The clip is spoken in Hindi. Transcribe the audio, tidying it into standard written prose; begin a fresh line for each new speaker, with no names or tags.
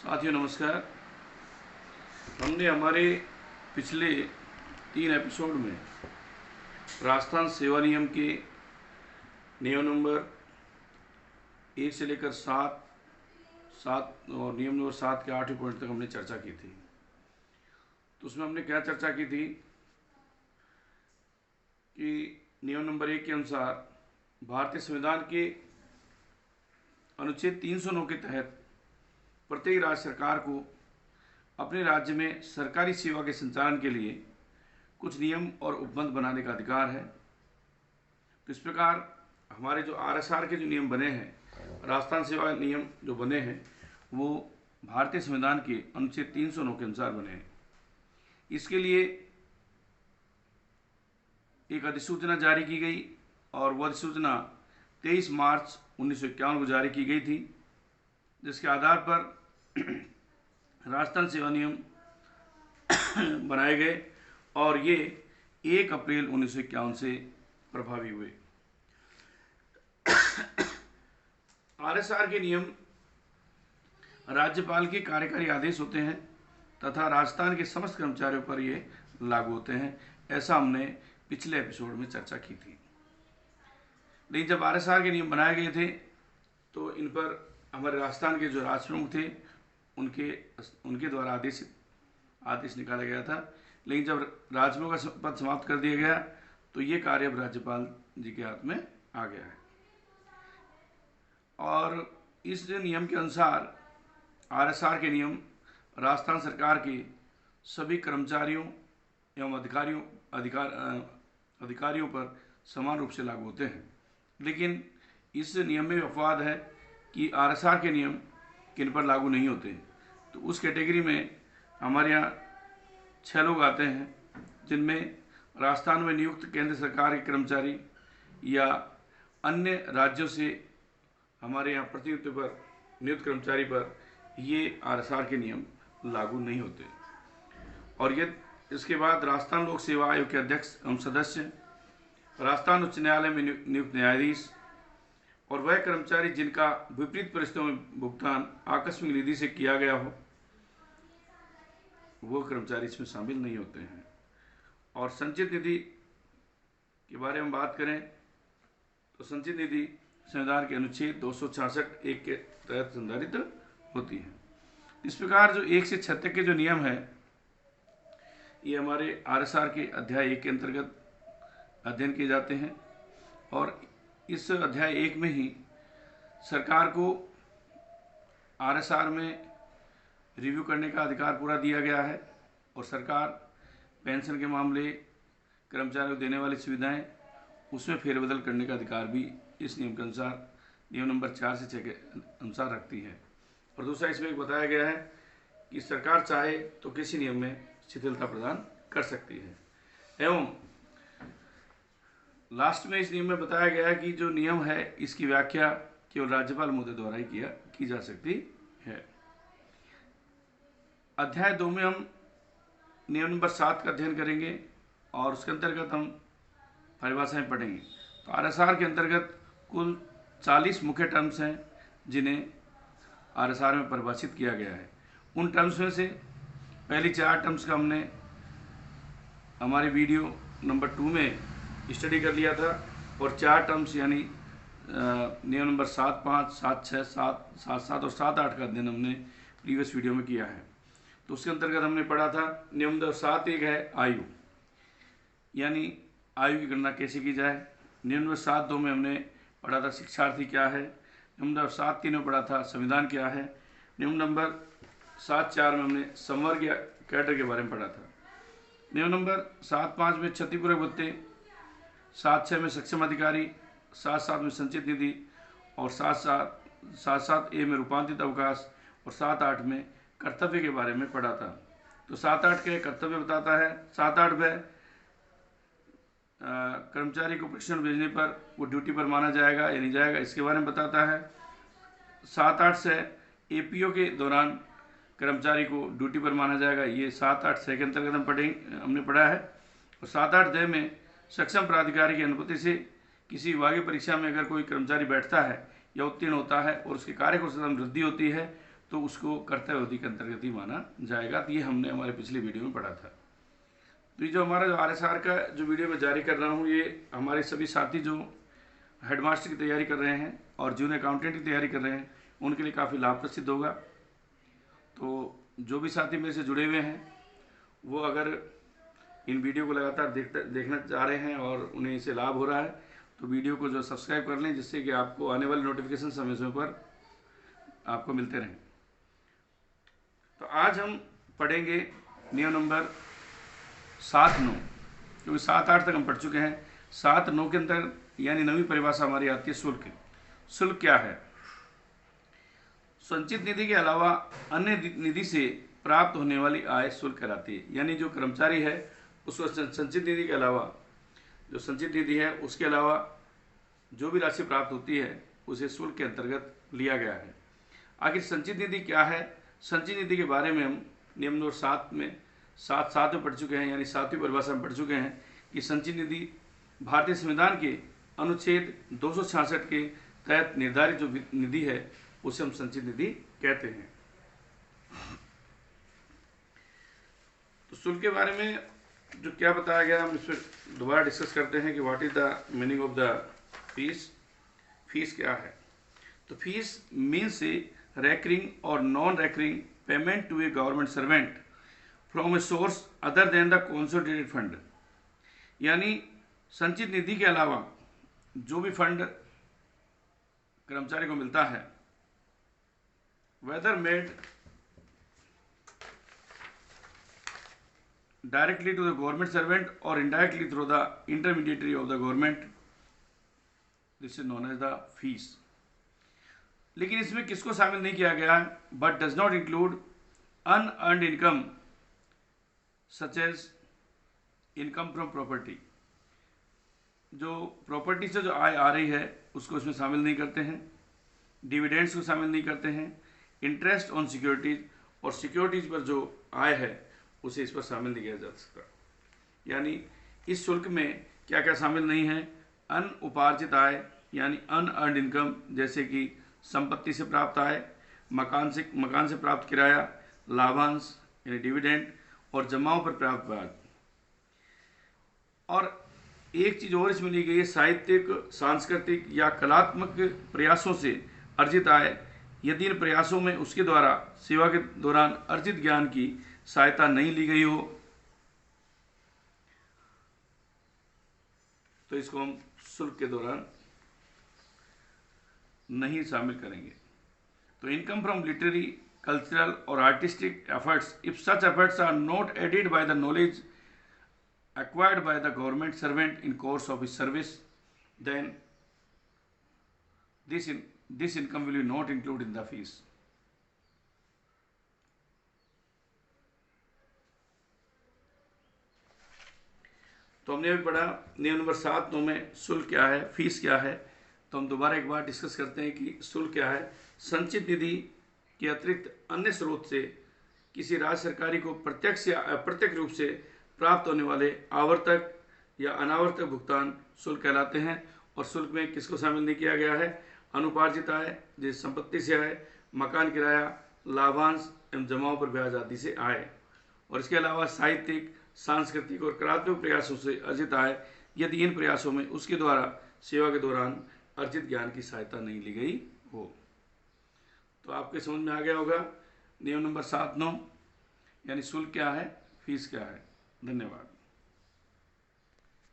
साथियों नमस्कार। हमने हमारे पिछले 3 एपिसोड में राजस्थान सेवा नियम के नियम नंबर 1 से लेकर 7 और नियम नंबर 7 के 8वें पॉइंट तक हमने चर्चा की थी। तो उसमें हमने क्या चर्चा की थी कि नियम नंबर 1 के अनुसार भारतीय संविधान के अनुच्छेद 309 के तहत प्रत्येक राज्य सरकार को अपने राज्य में सरकारी सेवा के संचालन के लिए कुछ नियम और उपबंध बनाने का अधिकार है। तो इस प्रकार हमारे जो आरएसआर के जो नियम बने हैं, राजस्थान सेवा नियम जो बने हैं, वो भारतीय संविधान के अनुच्छेद 309 के अनुसार बने हैं। इसके लिए एक अधिसूचना जारी की गई और वह अधिसूचना 23 मार्च 1951 को जारी की गई थी, जिसके आधार पर राजस्थान सेवा नियम बनाए गए और ये 1 अप्रैल 1951 से प्रभावी हुए। आरएसआर के नियम राज्यपाल के कार्यकारी आदेश होते हैं तथा राजस्थान के समस्त कर्मचारियों पर ये लागू होते हैं। ऐसा हमने पिछले एपिसोड में चर्चा की थी। लेकिन जब आरएसआर के नियम बनाए गए थे तो इन पर हमारे राजस्थान के जो राज प्रमुख थे उनके द्वारा आदेश निकाला गया था। लेकिन जब राज्यपाल का पद समाप्त कर दिया गया तो ये कार्य अब राज्यपाल जी के हाथ में आ गया है। और इस नियम के अनुसार आरएसआर के नियम राजस्थान सरकार के सभी कर्मचारियों एवं अधिकारियों पर समान रूप से लागू होते हैं। लेकिन इस नियम में अपवाद है कि आरएसआर के नियम किन पर लागू नहीं होते। तो उस कैटेगरी में हमारे यहाँ 6 लोग आते हैं, जिनमें राजस्थान में नियुक्त केंद्र सरकार के कर्मचारी या अन्य राज्यों से हमारे यहाँ प्रतिनियुक्ति पर नियुक्त कर्मचारी पर ये आरएसआर के नियम लागू नहीं होते। और ये इसके बाद राजस्थान लोक सेवा आयोग के अध्यक्ष एवं सदस्य, राजस्थान उच्च न्यायालय में नियुक्त न्यायाधीश और वह कर्मचारी जिनका विपरीत परिस्थितियों में भुगतान आकस्मिक निधि से किया गया हो, वो कर्मचारी इसमें शामिल नहीं होते हैं। और संचित निधि के बारे में बात करें तो संचित निधि संविधान के अनुच्छेद 266(1) के तहत संधारित होती है। इस प्रकार जो 1 से 6 तक के जो नियम है, ये हमारे आरएसआर के अध्याय 1 के अंतर्गत अध्ययन किए जाते हैं। और इस अध्याय 1 में ही सरकार को आरएसआर में रिव्यू करने का अधिकार पूरा दिया गया है और सरकार पेंशन के मामले, कर्मचारियों को देने वाली सुविधाएं, उसमें फेरबदल करने का अधिकार भी इस नियम के अनुसार नियम नंबर 4 से 6 के अनुसार रखती है। और दूसरा इसमें एक बताया गया है कि सरकार चाहे तो किसी नियम में शिथिलता प्रदान कर सकती है। एवं लास्ट में इस नियम में बताया गया है कि जो नियम है इसकी व्याख्या केवल राज्यपाल महोदय द्वारा ही की जा सकती है। अध्याय 2 में हम नियम नंबर 7 का अध्ययन करेंगे और उसके अंतर्गत हम परिभाषाएं पढ़ेंगे। तो आरएसआर के अंतर्गत कुल 40 मुख्य टर्म्स हैं जिन्हें आरएसआर में परिभाषित किया गया है। उन टर्म्स में से पहली 4 टर्म्स का हमने हमारे वीडियो नंबर 2 में स्टडी कर लिया था और 4 टर्म्स यानी नियम नंबर 7(5), 7(6), 7(7) और 7(8) का अध्ययन हमने प्रीवियस वीडियो में किया है। तो उसके अंतर्गत हमने पढ़ा था नियम नंबर 7(1) है आयु, यानी आयु की गणना कैसे की जाए। नियम नंबर 7(2) में हमने पढ़ा था शिक्षार्थी क्या है। नियम नंबर 7(3) में पढ़ा था संविधान क्या है। नियम नंबर 7(4) में हमने संवर्ग या कैडर के बारे में पढ़ा था। नियम नंबर 7(5) में क्षतिपूरक भत्ते, 7(6) में सक्षम अधिकारी, 7(7) में संचित निधि और 7(7)(a) में रूपांतरित अवकाश और 7(8) में कर्तव्य के बारे में पढ़ा था। तो 7(8) के कर्तव्य बताता है। 7(8) में कर्मचारी को प्रशिक्षण भेजने पर वो ड्यूटी पर माना जाएगा या नहीं जाएगा, इसके बारे में बताता है। 7(8) से एपीओ के दौरान कर्मचारी को ड्यूटी पर माना जाएगा, ये 7(8) से के अंतर्गत हमने पढ़ा है। और 7(8) में सक्षम प्राधिकारी की अनुमति से किसी विभागीय परीक्षा में अगर कोई कर्मचारी बैठता है या उत्तीर्ण होता है और उसके कार्यकुशलता में वृद्धि होती है तो उसको कर्तव्य अवधि के अंतर्गत ही माना जाएगा। तो ये हमने हमारे पिछली वीडियो में पढ़ा था। तो ये जो हमारा जो RSR का जो वीडियो मैं जारी कर रहा हूँ, ये हमारे सभी साथी जो हेडमास्टर की तैयारी कर रहे हैं और जूनियर अकाउंटेंट की तैयारी कर रहे हैं, उनके लिए काफ़ी लाभप्रद सिद्ध होगा। तो जो भी साथी मेरे से जुड़े हुए हैं वो अगर इन वीडियो को लगातार देखना चाह रहे हैं और उन्हें इससे लाभ हो रहा है, तो वीडियो को जो सब्सक्राइब कर लें, जिससे कि आपको आने वाले नोटिफिकेशन समय समय पर आपको मिलते रहें। तो आज हम पढ़ेंगे नियम नंबर 7-9, क्योंकि 7-8 तक हम पढ़ चुके हैं। 7-9 के अंदर यानी नवी परिभाषा हमारी आती है शुल्क। शुल्क क्या है? संचित निधि के अलावा अन्य निधि से प्राप्त होने वाली आय शुल्क कहलाती है। यानी जो कर्मचारी है उसको संचित निधि के अलावा, जो संचित निधि है उसके अलावा जो भी राशि प्राप्त होती है उसे शुल्क के अंतर्गत लिया गया है। आखिर संचित निधि क्या है? संचित निधि के बारे में हम नियम नंबर 7 में 7 में पढ़ चुके हैं, यानी 7वीं परिभाषा में पढ़ चुके हैं कि संचित निधि भारतीय संविधान के अनुच्छेद 266 के तहत निर्धारित जो निधि है उसे हम संचित निधि कहते हैं। तो शुल्क के बारे में जो क्या बताया गया, हम इस पर दोबारा डिस्कस करते हैं कि what is the meaning of the fees. Fees क्या है? तो fees means A recurring or non-recurring payment to a government servant from a source other than the consolidated fund। यानी संचित निधि के अलावा जो भी फंड कर्मचारी को मिलता है, whether made directly to the government servant or indirectly through the intermediary of the government, this is known as the fees। लेकिन इसमें किसको शामिल नहीं किया गया है? But does not include unearned income such as income from property. जो प्रॉपर्टी से जो आय आ रही है उसको इसमें शामिल नहीं करते हैं, डिविडेंड्स को शामिल नहीं करते हैं, इंटरेस्ट ऑन सिक्योरिटीज और सिक्योरिटीज पर जो आय है उसे इस पर शामिल नहीं किया जा सकता। यानी इस शुल्क में क्या क्या शामिल नहीं है? अनउपार्जित आय यानी अनअर्न्ड इनकम, जैसे कि संपत्ति से प्राप्त आय, मकान से प्राप्त किराया, लाभांश यानी डिविडेंड और जमाओं पर प्राप्त ब्याज। और एक चीज और इसमें ली गई है, साहित्यिक, सांस्कृतिक या कलात्मक प्रयासों से अर्जित आय, यदि इन प्रयासों में उसके द्वारा सेवा के दौरान अर्जित ज्ञान की सहायता नहीं ली गई हो तो इसको हम शुल्क के दौरान नहीं शामिल करेंगे। तो इनकम फ्रॉम लिटरेरी, कल्चरल और artistic efforts, if such efforts are not aided by the knowledge acquired by the government servant in course of his service, then this income will be not included in the fees। तो हमने अभी पढ़ा नियम नंबर 7-9 में शुल्क क्या है, फीस क्या है। तो हम दोबारा एक बार डिस्कस करते हैं कि शुल्क क्या है। संचित निधि के अतिरिक्त अन्य स्रोत से किसी राज्य सरकारी को प्रत्यक्ष या अप्रत्यक्ष रूप से प्राप्त होने वाले आवर्तक या अनावर्तक भुगतान शुल्क कहलाते हैं। और शुल्क में किसको शामिल नहीं किया गया है? अनुपार्जित आय जैसे संपत्ति से आय, मकान किराया, लाभांश एवं जमाओं पर ब्याज आदि से आय, और इसके अलावा साहित्यिक, सांस्कृतिक और कलात्मक प्रयासों से अर्जित आय, यदि इन प्रयासों में उसके द्वारा सेवा के दौरान अर्जित ज्ञान की सहायता नहीं ली गई हो। तो आपके समझ में आ गया होगा नियम नंबर 7-9 यानी शुल्क क्या है, फीस क्या है। धन्यवाद।